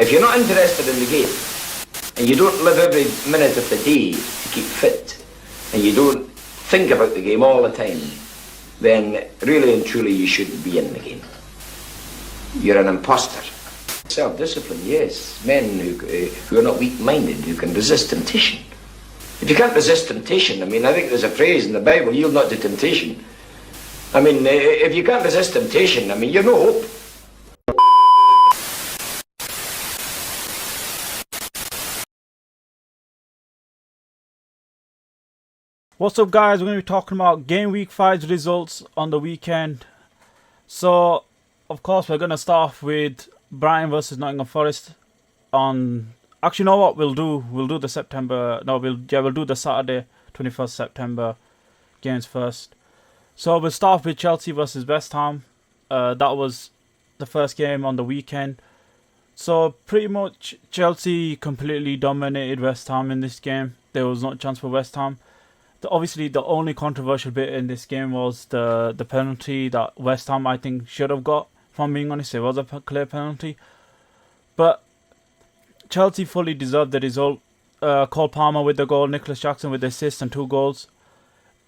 If you're not interested in the game, and you don't live every minute of the day to keep fit, and you don't think about the game all the time, then really and truly you shouldn't be in the game. You're an imposter. Self-discipline, yes. Men who are not weak-minded, who can resist temptation. If you can't resist temptation, I mean, I think there's a phrase in the Bible, yield not to temptation. I mean, if you can't resist temptation, I mean, you're no hope. What's up, guys? We're going to be talking about Game Week 5's results on the weekend. So, of course, we're going to start off with Brighton versus Nottingham Forest on... Actually, you know what we'll do? We'll do the September... No, we'll do the Saturday, 21st September games first. So, we'll start off with Chelsea versus West Ham. That was the first game on the weekend. So, pretty much, Chelsea completely dominated West Ham in this game. There was no chance for West Ham. Obviously, the only controversial bit in this game was the penalty that West Ham, I think, should have got. If I'm being honest, it was a clear penalty. But Chelsea fully deserved the result. Cole Palmer with the goal, Nicholas Jackson with the assist and 2 goals.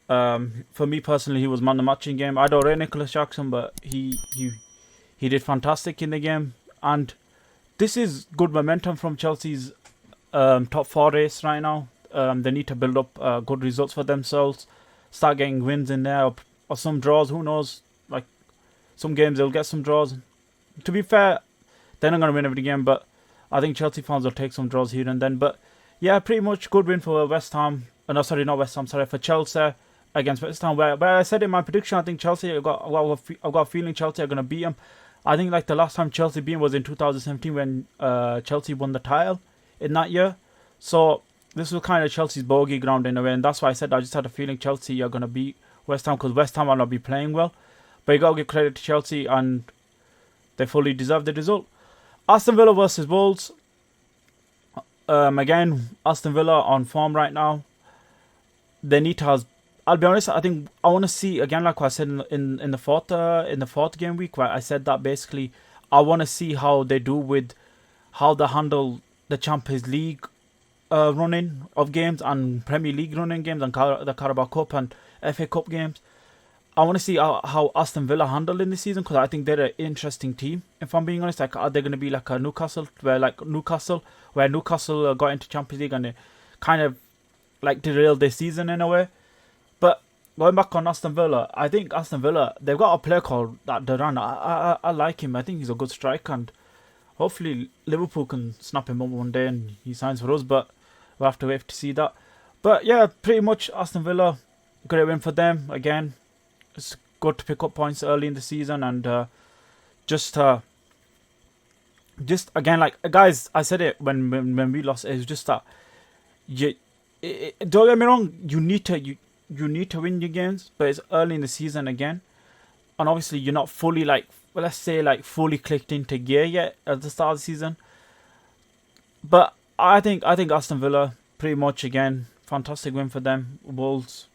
For me personally, he was man of the match in game. I don't rate Nicholas Jackson, but he did fantastic in the game. And this is good momentum from Chelsea's top 4 race right now. They need to build up good results for themselves, start getting wins in there, or some draws, who knows. Like, some games they'll get some draws. To be fair, they're not going to win every game, but I think Chelsea fans will take some draws here and then. But yeah, pretty much good win for West Ham. No, sorry, not West Ham, sorry, for Chelsea against West Ham. Where I said in my prediction, I think Chelsea, I've got a feeling Chelsea are going to beat them. I think like the last time Chelsea beat them was in 2017 when Chelsea won the title in that year. So this was kind of Chelsea's bogey ground in a way, and that's why I said I just had a feeling Chelsea are going to beat West Ham, because West Ham will not be playing well. But you got to give credit to Chelsea, and they fully deserve the result. Aston Villa versus Wolves. Again, Aston Villa on form right now. They need to I'll be honest, I want to see, again, like what I said in the fourth game week, where I said that basically I want to see how they do with how they handle the Champions League running of games and Premier League running games and the Carabao Cup and FA Cup games. I want to see how Aston Villa handle in this season, because I think they're an interesting team. If I'm being honest, like, are they going to be like a Newcastle, where Newcastle got into Champions League and they kind of like derailed their season in a way. But going back on Aston Villa, I think Aston Villa, they've got a player called Duran. I like him. I think he's a good striker, and hopefully Liverpool can snap him up one day and he signs for us, but we'll have to wait to see that. But yeah, pretty much Aston Villa, great win for them. Again, it's good to pick up points early in the season, and just again, like, guys, I said it when we lost. It was just that don't get me wrong, you need to win your games, but it's early in the season again, and obviously you're not fully fully clicked into gear yet at the start of the season. But I think Aston Villa, pretty much, again, fantastic win for them. Wolves,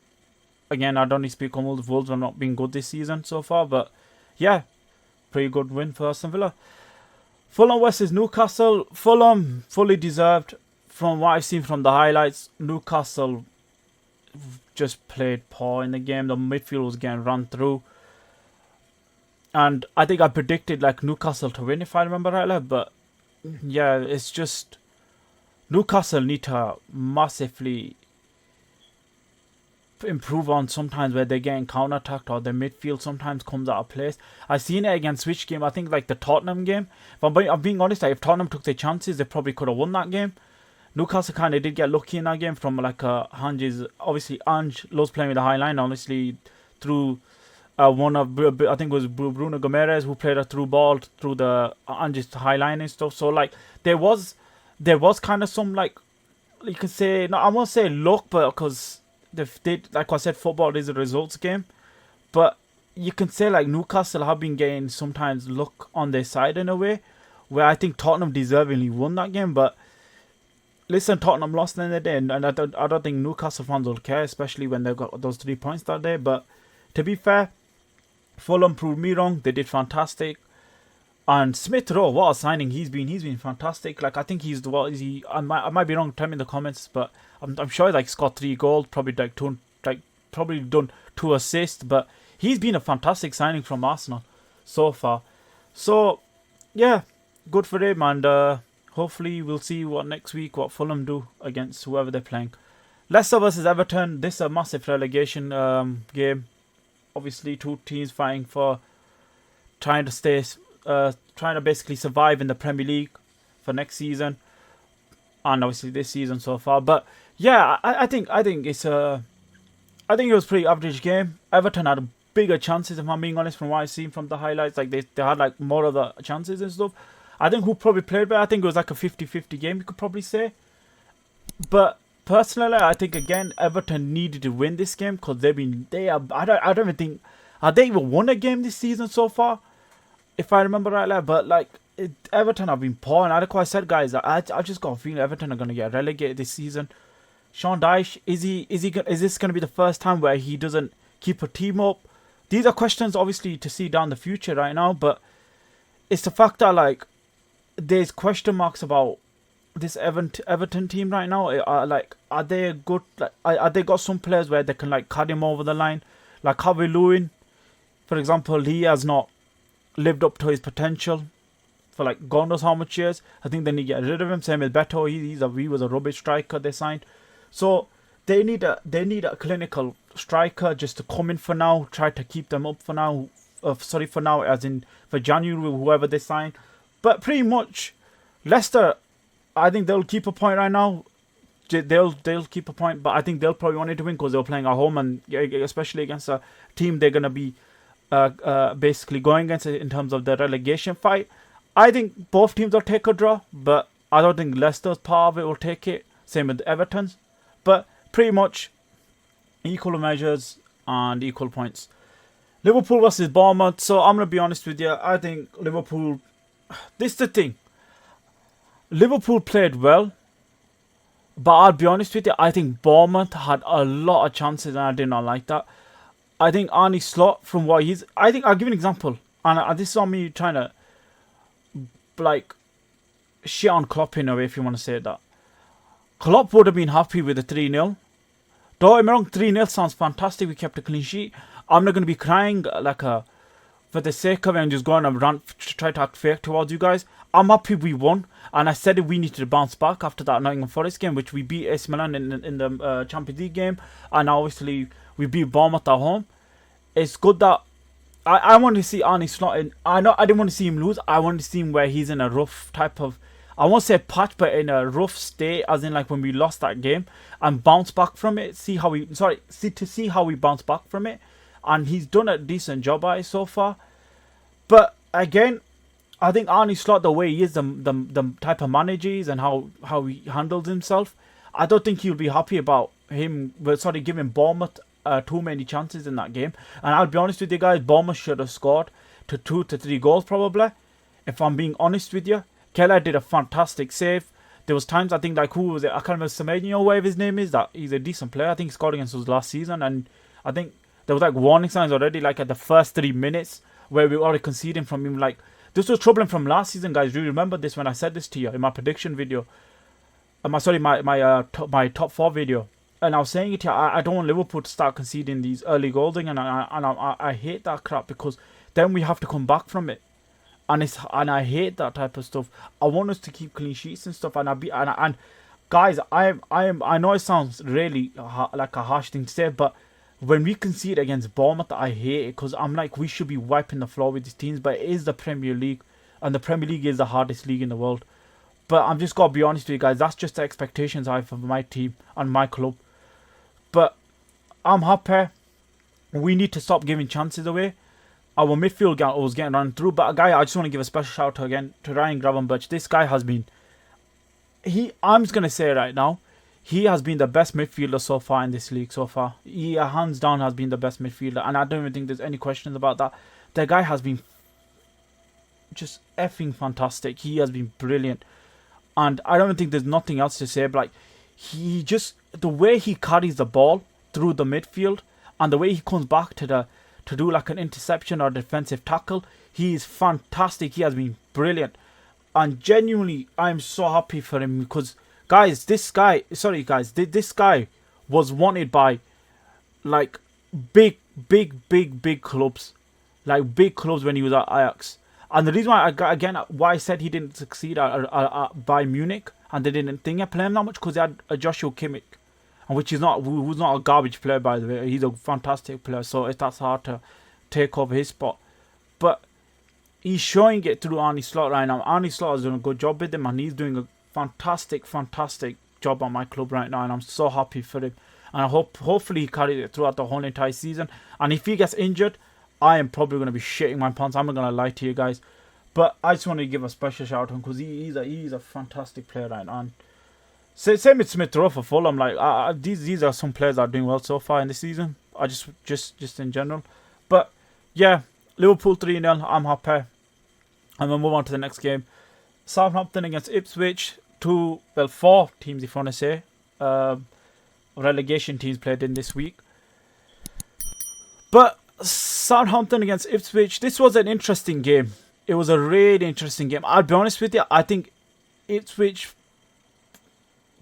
again, I don't need to speak on Wolves. Wolves have not been good this season so far, but yeah, pretty good win for Aston Villa. Fulham versus Newcastle. Fulham, fully deserved. From what I've seen from the highlights, Newcastle just played poor in the game. The midfield was getting run through. And I think I predicted like Newcastle to win, if I remember rightly. But yeah, it's just Newcastle need to massively improve on sometimes where they're getting counter-attacked, or their midfield sometimes comes out of place. I've seen it against which game? I think like the Tottenham game. If I'm being honest, like, if Tottenham took their chances, they probably could have won that game. Newcastle kind of did get lucky in that game from like Ange's. Obviously, Ange loves playing with the high line, honestly, through one of, I think it was Bruno Gomes who played a through ball through the Ange's high line and stuff. So like there was kind of some, like, you could say, no, I won't say luck, but because they did, like I said, football is a results game. But you can say like Newcastle have been getting sometimes luck on their side in a way, where I think Tottenham deservingly won that game. But listen, Tottenham lost in the day, and I don't think Newcastle fans will care, especially when they got those 3 points that day. But to be fair, Fulham proved me wrong. They did fantastic. And Smith Rowe, what a signing he's been fantastic. Like I think he's the what is he? I might be wrong. Tell me in the comments, but I'm sure like he's got 3 goals, probably like two, like probably done 2 assists. But he's been a fantastic signing from Arsenal so far. So yeah, good for him, and hopefully we'll see what next week what Fulham do against whoever they're playing. Leicester versus Everton. This is a massive relegation game. Obviously, 2 teams fighting for trying to stay. Trying to basically survive in the Premier League for next season, and obviously this season so far. But yeah, I think it's I think it was a pretty average game. Everton had bigger chances, if I'm being honest, from what I've seen from the highlights. Like they had like more of the chances and stuff. I think who probably played better. I think it was like a 50-50 game, you could probably say. But personally, I think again Everton needed to win this game because I don't even think have they even won a game this season so far, if I remember right. But like Everton have been poor, and like I said, guys, I just got a feeling Everton are gonna get relegated this season. Sean Dyche, is this gonna be the first time where he doesn't keep a team up? These are questions obviously to see down the future right now, but it's the fact that like there's question marks about this Everton team right now. Are they good? Like, are they got some players where they can like cut him over the line? Like Harvey Lewin, for example, he has not lived up to his potential for like God knows how much years. I think they need to get rid of him. Same with Beto. He was a rubbish striker they signed. So they need a clinical striker just to come in for now. Try to keep them up for now. For now, as in for January, whoever they sign. But pretty much, Leicester, I think they'll keep a point right now. They'll keep a point, but I think they'll probably want to win because they're playing at home, and especially against a team they're gonna be basically going against in terms of the relegation fight. I think both teams will take a draw, but I don't think Leicester's part of it will take it. Same with Everton's, but pretty much equal measures and equal points. Liverpool versus Bournemouth. So I'm gonna be honest with you. I think Liverpool. This is the thing. Liverpool played well, but I'll be honest with you. I think Bournemouth had a lot of chances, and I did not like that. I think Arne Slot, from what he's... I think I'll give you an example. And this is on me trying to, like, shit on Klopp in a way, if you want to say that. Klopp would have been happy with the 3-0. Don't get me wrong, 3-0 sounds fantastic. We kept a clean sheet. I'm not going to be crying like for the sake of it and just going and try to act fake towards you guys. I'm happy we won. And I said we needed to bounce back after that Nottingham Forest game, which we beat AC Milan in the Champions League game. And obviously we beat Bournemouth at home. It's good that I want to see Arne Slot in. I didn't want to see him lose. I want to see him where he's in a rough type of, I won't say patch, but in a rough state, as in like when we lost that game, and bounce back from it. See how we bounce back from it. And he's done a decent job at it so far. But again, I think Arne Slot, the way he is, the type of manager he is, and how he handles himself, I don't think he'll be happy about giving Bournemouth too many chances in that game. And I'll be honest with you guys, Bournemouth should have scored 2 to 3 goals probably, if I'm being honest with you. Keller did a fantastic save. There was times, I think, like, who was it? I can't remember, Semenyo, whatever his name is, that he's a decent player. I think he scored against us last season, and I think there was like warning signs already, like at the first 3 minutes, where we were already conceding from him. Like, this was troubling from last season, guys. Do you remember this when I said this to you in my prediction video? My top 4 video. And I was saying it here, I don't want Liverpool to start conceding these early goals, and I hate that crap, because then we have to come back from it, and I hate that type of stuff. I want us to keep clean sheets and stuff, and guys, I know it sounds really like a harsh thing to say, but when we concede against Bournemouth, I hate it, because I'm like, we should be wiping the floor with these teams, but it is the Premier League, and the Premier League is the hardest league in the world. But I'm just gotta be honest with you guys, that's just the expectations I have for my team and my club. But I'm happy. We need to stop giving chances away. Our midfield was getting run through. But guy, I just want to give a special shout out again to Ryan Gravenberch. This guy has been... I'm just going to say right now, he has been the best midfielder so far in this league so far. He hands down has been the best midfielder. And I don't even think there's any questions about that. The guy has been just effing fantastic. He has been brilliant. And I don't think there's nothing else to say. But like, he just... the way he carries the ball through the midfield, and the way he comes back to do like an interception or defensive tackle, He is fantastic. He has been brilliant. And genuinely, I'm so happy for him because, guys, this guy was wanted by, like, big clubs. Like, big clubs when he was at Ajax. And the reason why, why I said he didn't succeed at Bayern Munich and they didn't think of playing that much because they had a Joshua Kimmich. And who's not a garbage player, by the way. He's a fantastic player, so that's hard to take over his spot. But he's showing it through Arne Slot right now. Arne Slot has done a good job with him, and he's doing a fantastic job on my club right now, and I'm so happy for him. And I hopefully he carries it throughout the whole entire season. And if he gets injured, I am probably going to be shitting my pants. I'm not going to lie to you guys. But I just want to give a special shout out to him because he's a fantastic player right now. And same with Smith Rowe for Fulham. Like these are some players that are doing well so far in the season. I just in general. But yeah, Liverpool 3-0. I'm happy. And we'll move on to the next game. Southampton against Ipswich. 4 teams, if you want to say. Relegation teams played in this week. But Southampton against Ipswich. This was an interesting game. It was a really interesting game. I'll be honest with you. I think Ipswich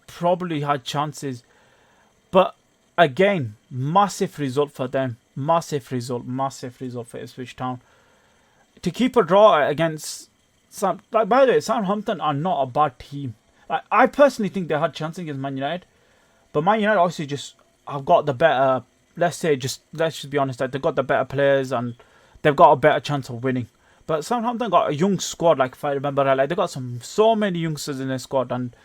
probably had chances. But again, massive result for them. Massive result for Ipswich Town. To keep a draw against by the way, Southampton are not a bad team. I personally think they had chances against Man United, but Man United obviously just have got the better. Let's just be honest, like, they've got the better players and they've got a better chance of winning. But Southampton got a young squad, like, if I remember right, like, they got so many youngsters in their squad, and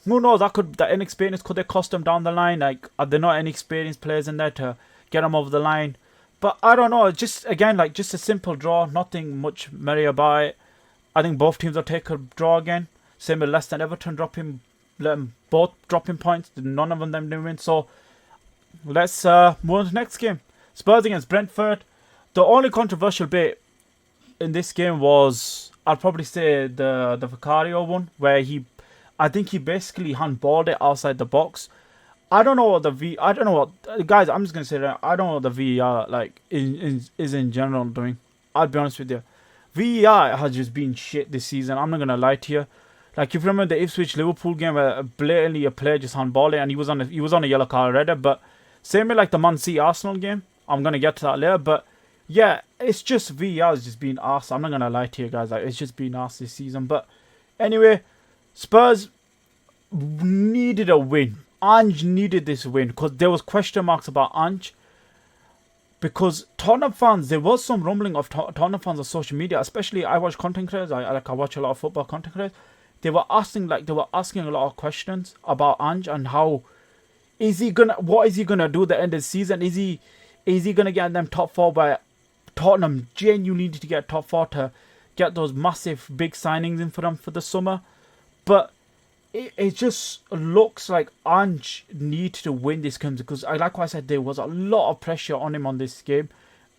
who knows, that inexperience could they cost them down the line? Like, are there not any experienced players in there to get them over the line? But I don't know. Just a simple draw, nothing much merry about it. I think both teams will take a draw again. Same with Leicester and Everton let them both dropping points. None of them doing. So let's move on to the next game. Spurs against Brentford. The only controversial bit in this game was, I'll probably say, the Vicario one, where I think he basically handballed it outside the box. I don't know what guys, I'm just gonna say that I don't know what the VAR like is in general doing. I'll be honest with you. VAR has just been shit this season. I'm not gonna lie to you. Like, if you remember the Ipswich Liverpool game where blatantly a player just handballed it and he was on a yellow card already. But same with like the Man City Arsenal game. I'm gonna get to that later. But yeah, it's just VAR has just been arse. I'm not gonna lie to you guys. Like, it's just been arse this season. But anyway, Spurs needed a win. Ange needed this win because there was question marks about Ange. Because Tottenham fans, there was some rumbling of Tottenham fans on social media, especially I watch content creators. I watch a lot of football content creators. They were asking a lot of questions about Ange and what is he gonna do at the end of the season? Is he gonna get them top 4 by Tottenham genuinely need to get top 4 to get those massive big signings in for them for the summer? But it just looks like Ange needs to win this game because, like I said, there was a lot of pressure on him on this game,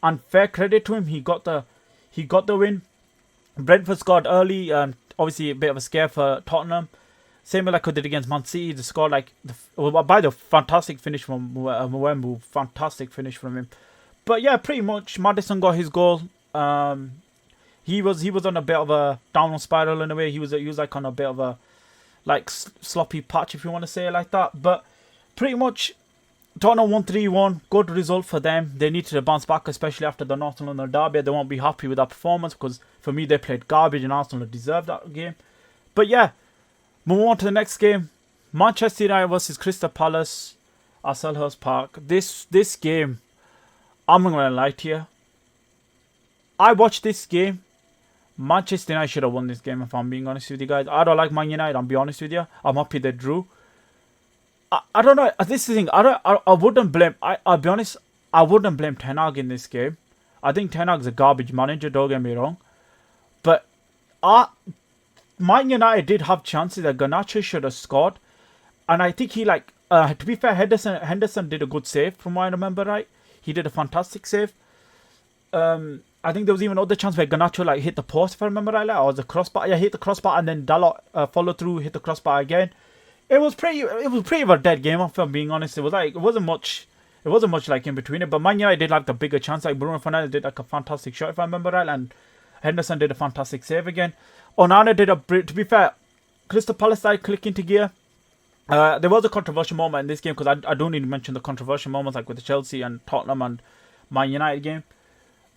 and fair credit to him, he got the win. Brentford scored early, and obviously a bit of a scare for Tottenham. Same like I did against Man City, they scored by the fantastic finish from Mwembu, fantastic finish from him. But yeah, pretty much Maddison got his goal. He was on a bit of a downward spiral in a way. He was like on a bit of a sloppy patch, if you want to say it like that. But pretty much Tottenham won 3-1. Good result for them. They needed to bounce back, especially after the North London derby. They won't be happy with that performance because for me they played garbage and Arsenal deserved that game. But yeah, move on to the next game. Manchester United versus Crystal Palace at Selhurst Park. This game, I'm not going to lie to you. I watched this game. Manchester United should have won this game, if I'm being honest with you guys. I don't like Man United, I'll be honest with you. I'm happy they drew. I don't know. This is the thing. I wouldn't blame. I'll be honest. I wouldn't blame Ten Hag in this game. I think Ten Hag's a garbage manager. Don't get me wrong. But Man United did have chances that Garnacho should have scored, and I think he to be fair, Henderson did a good save from what I remember right. He did a fantastic save. I think there was even other chance where Garnacho hit the post, if I remember right, or the crossbar. Yeah, hit the crossbar and then Dalot followed through, hit the crossbar again. It was pretty of a dead game, if I'm being honest. It wasn't much in between it. But Man United did the bigger chance. Like Bruno Fernandes did a fantastic shot, if I remember right, and Henderson did a fantastic save again. Onana did to be fair, Crystal Palace started clicking into gear. There was a controversial moment in this game because I don't need to mention the controversial moments like with the Chelsea and Tottenham and Man United game.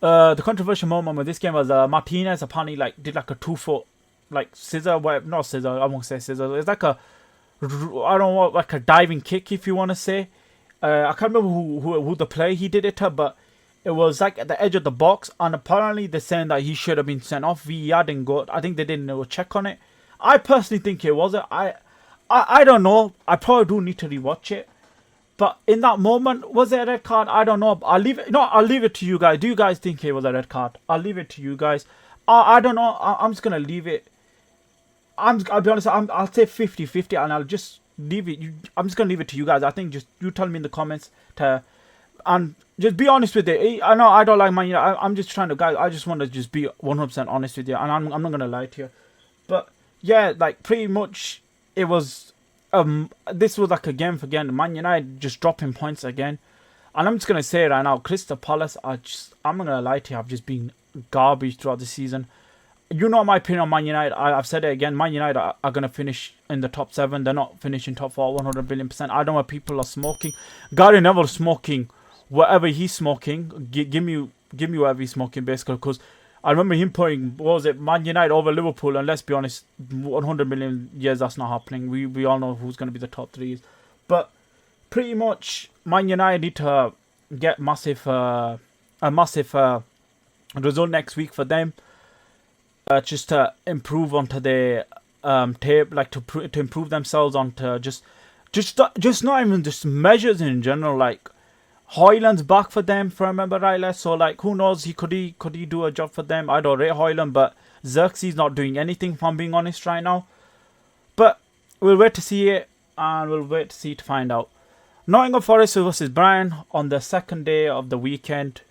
The controversial moment with this game was Martinez apparently like did like a 2-foot like scissor, not scissor, I won't say scissor. It's like I don't know, like a diving kick if you want to say. I can't remember who the player he did it to, but it was like at the edge of the box, and apparently they're saying that he should have been sent off. VAR didn't go. I think they didn't do a check on it. I personally think it was it. I don't know. I probably do need to rewatch it. But in that moment, was it a red card? I don't know. I'll leave it to you guys. Do you guys think it was a red card? I'll leave it to you guys. I don't know. I'm just gonna leave it. I'll be honest. I'll say 50-50, and I'll just leave it. I'm just gonna leave it to you guys. I think just you tell me in the comments and just be honest with it. I know I don't like Man United. I'm just trying to, guys. I just want to just be 100% honest with you, and I'm not gonna lie to you. But yeah, like pretty much it was. This was like a game for game. Man United just dropping points again, and I'm just gonna say right now, Crystal Palace I'm not gonna lie to you. I've just been garbage throughout the season. You know my opinion on Man United. I've said it again. Man United are going to finish in the top 7. They're not finishing top 4 100 billion%. I don't know why people are smoking. Gary Neville smoking whatever he's smoking. Give me whatever he's smoking, basically. Because I remember him putting, what was it, Man United over Liverpool. And let's be honest, 100 million years, that's not happening. We all know who's going to be the top 3s. But pretty much, Man United need to get a massive result next week for them. Just to improve onto their tape, like to improve themselves onto just not even just measures in general. Like Hoyland's back for them, if I remember rightly. So like, who knows? Could he do a job for them? I don't rate Hoyland, but Xerxes not doing anything, if I'm being honest right now. But we'll wait to see it, and we'll wait to see to find out. Nottingham Forest versus Brighton on the second day of the weekend.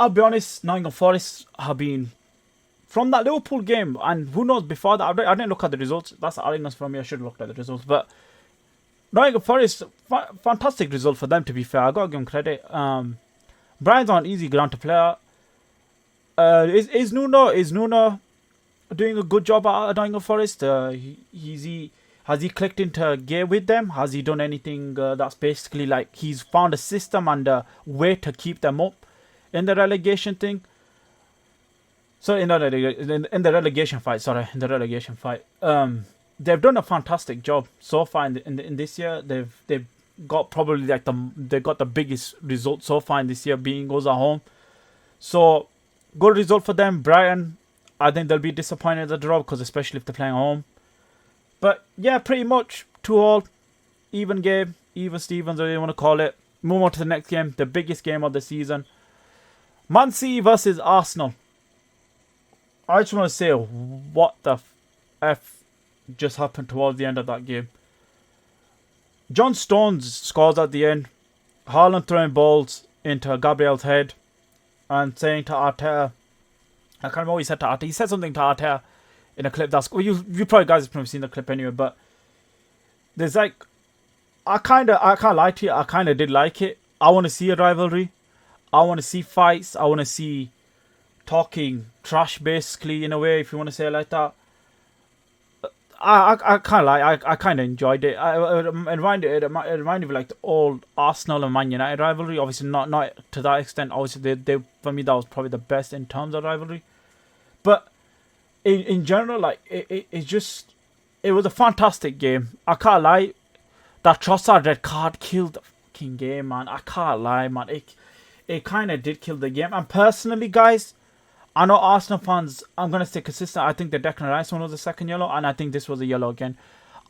I'll be honest, Nottingham Forest have been. From that Liverpool game, and who knows before that, I didn't look at the results. That's arrogance from me. I should have looked at the results. But Nottingham Forest, fantastic result for them, to be fair. I got to give them credit. Brian's on easy ground to play at. Is Nuno doing a good job at Nottingham Forest? Has he clicked into gear with them? Has he done anything that's basically like he's found a system and a way to keep them up in the relegation thing? So in the relegation fight, they've done a fantastic job so far in this year. They've got probably like they got the biggest result so far in this year, being us at home. So good result for them. Brighton, I think they'll be disappointed at the draw, because especially if they're playing at home. But yeah, pretty much 2-2, even game, even Stevens, whatever you want to call it. Move on to the next game, the biggest game of the season. Man City versus Arsenal. I just want to say what the F just happened towards the end of that game. John Stones scores at the end. Haaland throwing balls into Gabriel's head and saying to Arteta, I can't remember what he said to Arteta. He said something to Arteta in a clip. That's you probably guys have probably seen the clip anyway. But there's like, I can't lie to you. I kind of did like it. I want to see a rivalry. I want to see fights. I want to see talking trash, basically, in a way, if you want to say it like that. I kind of enjoyed it. It reminded me of like the old Arsenal and Man United rivalry. Obviously not to that extent. Obviously they for me that was probably the best in terms of rivalry. But in general, like it was a fantastic game. I can't lie. That Trossard red card killed the fucking game, man. I can't lie, man. It kind of did kill the game. And personally, guys, I know Arsenal fans, I'm going to stay consistent. I think the Declan Rice one was the second yellow, and I think this was a yellow again.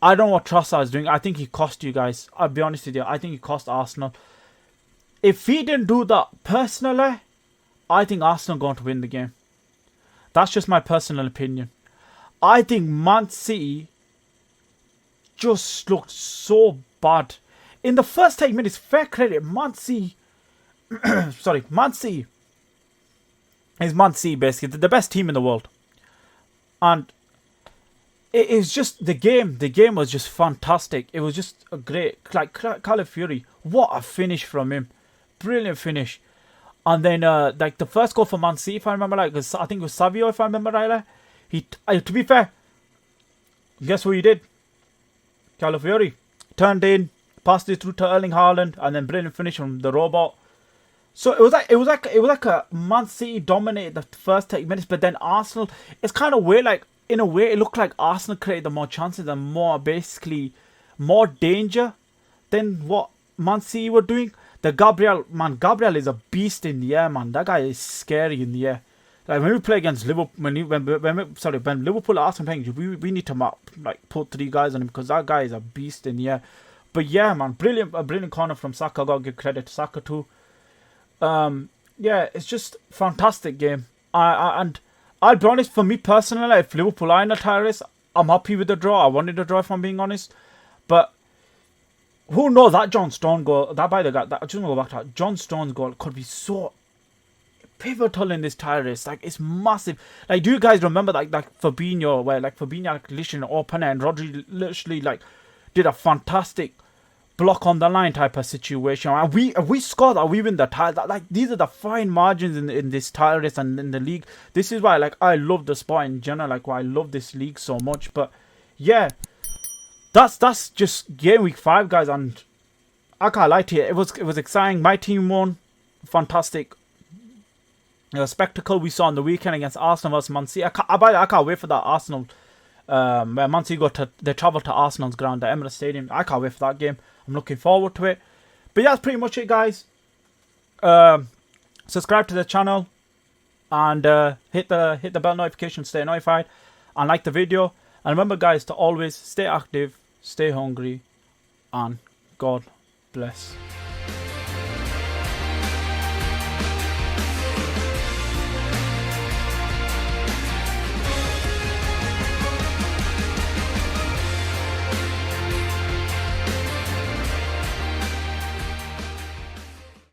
I don't know what Trossard is doing. I think he cost you guys. I'll be honest with you. I think he cost Arsenal. If he didn't do that, personally, I think Arsenal are going to win the game. That's just my personal opinion. I think Man City just looked so bad. In the first 10 minutes, fair credit, Man City... Man City is Man City, basically the best team in the world, and it is just the game was just fantastic. It was just a great, like Calafiori, what a finish from him, brilliant finish. And then like the first goal for Man City, if I remember right, I think it was Savio, if I remember right. To be fair, guess what he did? Calafiori turned in, passed it through to Erling Haaland, and then brilliant finish from the robot. So it was like a Man City dominated the first 30 minutes, but then Arsenal. It's kind of weird. Like in a way, it looked like Arsenal created the more chances and more danger than what Man City were doing. Gabriel is a beast in the air, man. That guy is scary in the air. Like when we play against Liverpool, when Liverpool are Arsenal playing, we need to put 3 guys on him because that guy is a beast in the air. But yeah, man, a brilliant corner from Saka. Gotta give credit to Saka too. Yeah, it's just fantastic game. And I'll be honest, for me personally, if Liverpool are in the title race, I'm happy with the draw. I wanted a draw, if I'm being honest. But who knows, that John Stone goal, I just want to go back to that. John Stone's goal could be so pivotal in this title race. Like, it's massive. Like, do you guys remember like Fabinho, where like Fabinho literally open and Rodri literally like did a fantastic block on the line type of situation. And we score that, we win the title. Like, these are the fine margins in this title race and in the league. This is why like I love the sport in general, like why I love this league so much. But yeah, that's just game week 5, guys, and I can't lie to you, it was exciting. My team won. Fantastic spectacle we saw on the weekend against Arsenal versus Man City. I can't wait for that Arsenal where Man City they travel to Arsenal's ground, the Emirates Stadium. I can't wait for that game. I'm looking forward to it. But yeah, that's pretty much it, guys. Subscribe to the channel and hit the bell notification to stay notified, and like the video. And remember, guys, to always stay active, stay hungry, and God bless.